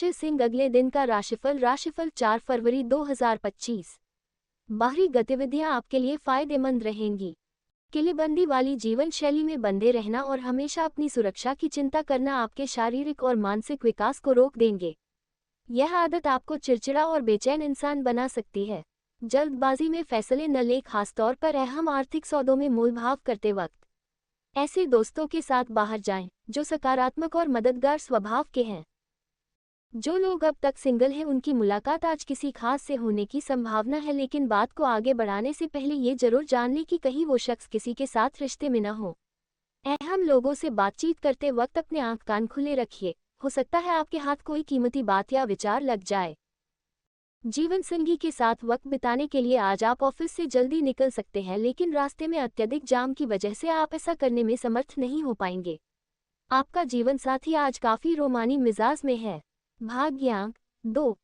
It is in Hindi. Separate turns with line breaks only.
मिस्टर सिंह अगले दिन का राशिफल 4 फरवरी 2025। बाहरी गतिविधियां आपके लिए फायदेमंद रहेंगी। किलेबंदी वाली जीवन शैली में बंधे रहना और हमेशा अपनी सुरक्षा की चिंता करना आपके शारीरिक और मानसिक विकास को रोक देंगे। यह आदत आपको चिड़चिड़ा और बेचैन इंसान बना सकती है। जल्दबाजी में फैसले न लें, खासतौर पर अहम आर्थिक सौदों में मोलभाव करते वक्त। ऐसे दोस्तों के साथ बाहर जाएं, जो सकारात्मक और मददगार स्वभाव के हैं। जो लोग अब तक सिंगल हैं, उनकी मुलाकात आज किसी खास से होने की संभावना है, लेकिन बात को आगे बढ़ाने से पहले ये जरूर जान लें कि कहीं वो शख्स किसी के साथ रिश्ते में न हो। अहम लोगों से बातचीत करते वक्त अपने आंख कान खुले रखिए, हो सकता है आपके हाथ कोई कीमती बात या विचार लग जाए। जीवन संगी के साथ वक्त बिताने के लिए आज आप ऑफिस से जल्दी निकल सकते हैं, लेकिन रास्ते में अत्यधिक जाम की वजह से आप ऐसा करने में समर्थ नहीं हो पाएंगे। आपका जीवन साथी आज काफी रोमानी मिजाज में है। भाग्यांक 2,